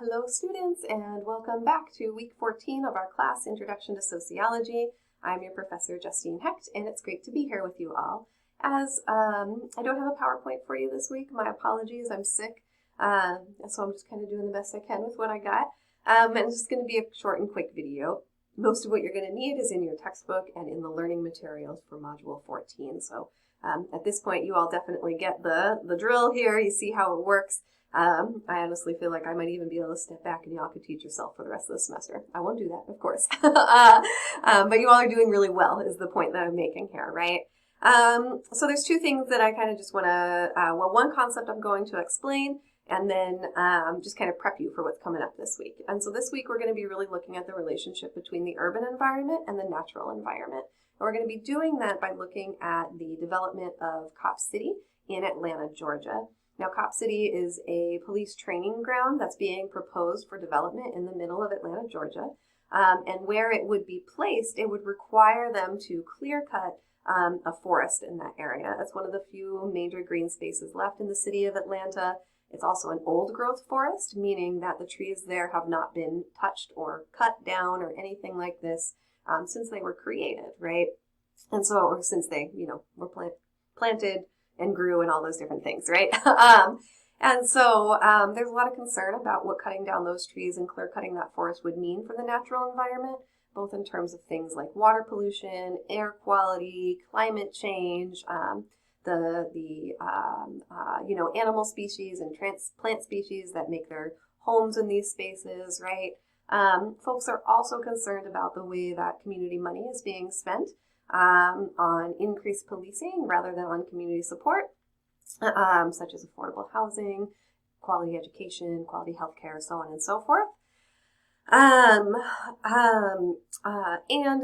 Hello students, and welcome back to week 14 of our class Introduction to Sociology. I'm your professor Justine Hecht, and it's great to be here with you all. As I don't have a PowerPoint for you this week, my apologies, I'm sick, so I'm just kind of doing the best I can with what I got. And it's just going to be a short and quick video. Most of what you're going to need is in your textbook and in the learning materials for Module 14. So at this point, you all definitely get the drill here. You see how it works. I honestly feel like I might even be able to step back and y'all could teach yourself for the rest of the semester. I won't do that, of course. But you all are doing really well is the point that I'm making here, right? So there's two things that I kind of just want to, one concept I'm going to explain, and then just kind of prep you for what's coming up this week. And so this week we're going to be really looking at the relationship between the urban environment and the natural environment. And we're going to be doing that by looking at the development of Cop City in Atlanta, Georgia. Now, Cop City is a police training ground that's being proposed for development in the middle of Atlanta, Georgia. And where it would be placed, it would require them to clear cut a forest in that area. It's one of the few major green spaces left in the city of Atlanta. It's also an old growth forest, meaning that the trees there have not been touched or cut down or anything like this since they were created, right? And so, or since they, were planted and grew and all those different things, right? And so there's a lot of concern about what cutting down those trees and clear cutting that forest would mean for the natural environment, both in terms of things like water pollution, air quality, climate change, animal species and plant species that make their homes in these spaces, right? Folks are also concerned about the way that community money is being spent on increased policing rather than on community support, such as affordable housing, quality education, quality healthcare, so on and so forth. And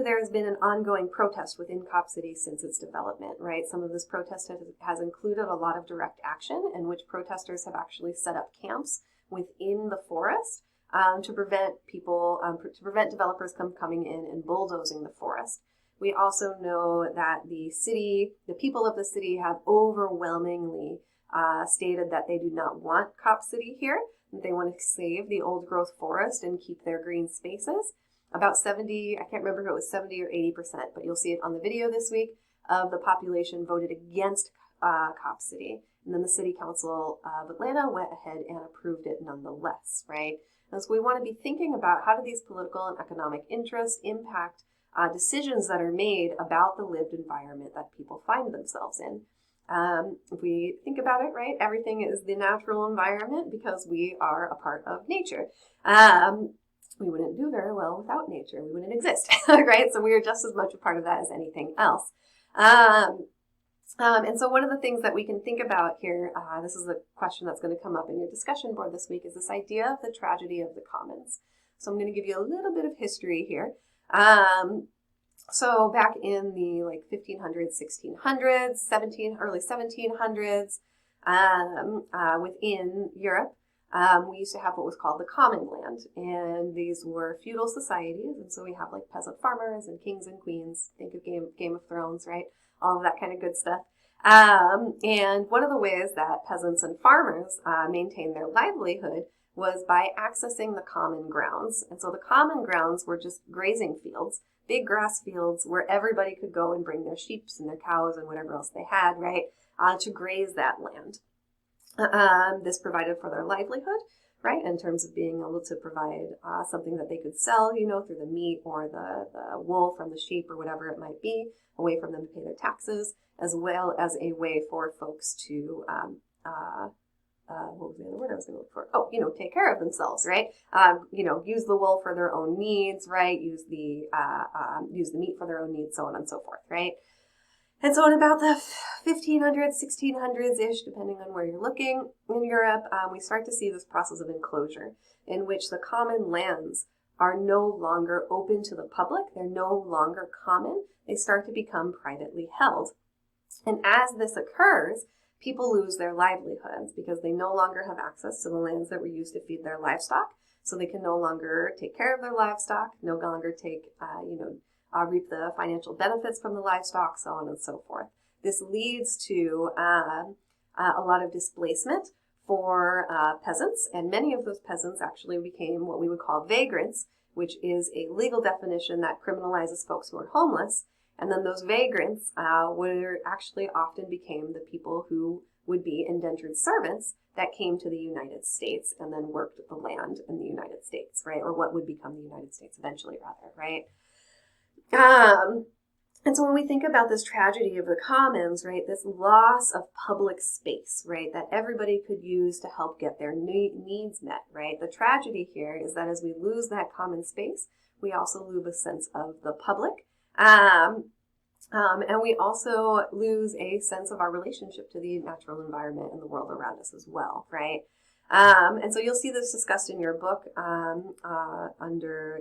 there has been an ongoing protest within Cop City since its development, right? Some of this protest has included a lot of direct action in which protesters have actually set up camps within the forest to prevent developers coming in and bulldozing the forest. We also know that the people of the city have overwhelmingly stated that they do not want Cop City here. They want to save the old growth forest and keep their green spaces. About 70, I can't remember if it was 70 or 80%, but you'll see it on the video this week, of the population voted against Cop City. And then the City Council of Atlanta went ahead and approved it nonetheless, right? And so we want to be thinking about how do these political and economic interests impact decisions that are made about the lived environment that people find themselves in. If we think about it, right, everything is the natural environment because we are a part of nature. We wouldn't do very well without nature. We wouldn't exist, right? So we are just as much a part of that as anything else. And so one of the things that we can think about here, this is the question that's going to come up in your discussion board this week, is this idea of the tragedy of the commons. So I'm going to give you a little bit of history here. So back in the 1500s, 1600s, early 1700s, within Europe, we used to have what was called the common land, and these were feudal societies, and so we have peasant farmers and kings and queens. Think of Game of Thrones, right? All of that kind of good stuff. And one of the ways that peasants and farmers maintained their livelihood was by accessing the common grounds. And so the common grounds were just grazing fields, big grass fields where everybody could go and bring their sheep and their cows and whatever else they had, right, to graze that land. This provided for their livelihood, right, in terms of being able to provide something that they could sell, through the meat or the wool from the sheep or whatever it might be, a way for them to pay their taxes, as well as a way for folks to what was the other word I was going to look for? Oh, take care of themselves, right? Use the wool for their own needs, right? Use the meat for their own needs, so on and so forth, right? And so in about the 1500s, 1600s-ish, depending on where you're looking in Europe, we start to see this process of enclosure in which the common lands are no longer open to the public. They're no longer common. They start to become privately held. And as this occurs, people lose their livelihoods because they no longer have access to the lands that were used to feed their livestock. So they can no longer take care of their livestock, no longer reap the financial benefits from the livestock, so on and so forth. This leads to a lot of displacement for peasants, and many of those peasants actually became what we would call vagrants, which is a legal definition that criminalizes folks who are homeless. And then those vagrants were actually often became the people who would be indentured servants that came to the United States and then worked the land in the United States, right? Or what would become the United States eventually, rather, right? And so when we think about this tragedy of the commons, right, this loss of public space, right, that everybody could use to help get their needs met, right? The tragedy here is that as we lose that common space, we also lose a sense of the public. And we also lose a sense of our relationship to the natural environment and the world around us as well, right? And so you'll see this discussed in your book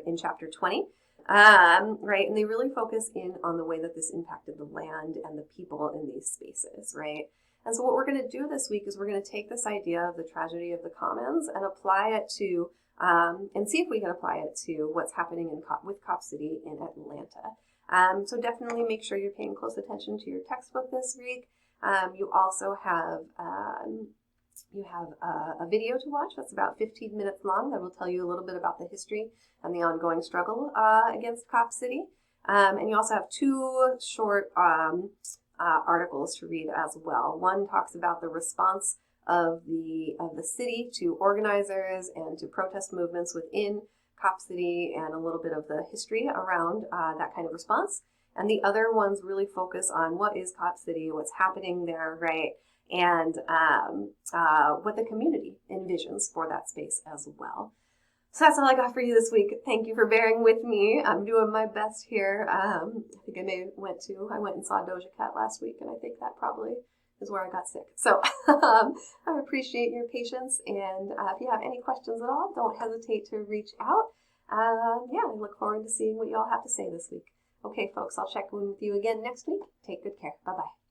in chapter 20. Right, and they really focus in on the way that this impacted the land and the people in these spaces, right? And so what we're going to do this week is we're going to take this idea of the tragedy of the commons and apply it to, and see if we can apply it to what's happening with Cop City in Atlanta. So definitely make sure you're paying close attention to your textbook this week. You also have a video to watch that's about 15 minutes long that will tell you a little bit about the history and the ongoing struggle against Cop City. And you also have two short articles to read as well. One talks about the response of the city to organizers and to protest movements within Cop City and a little bit of the history around that kind of response. And the other ones really focus on what is Cop City, what's happening there, right? And what the community envisions for that space as well. So that's all I got for you this week. Thank you for bearing with me. I'm doing my best here. I think I went and saw Doja Cat last week, and I think that probably is where I got sick. So I appreciate your patience, and if you have any questions at all, don't hesitate to reach out. I look forward to seeing what you all have to say this week. Okay, folks, I'll check in with you again next week. Take good care. Bye-bye.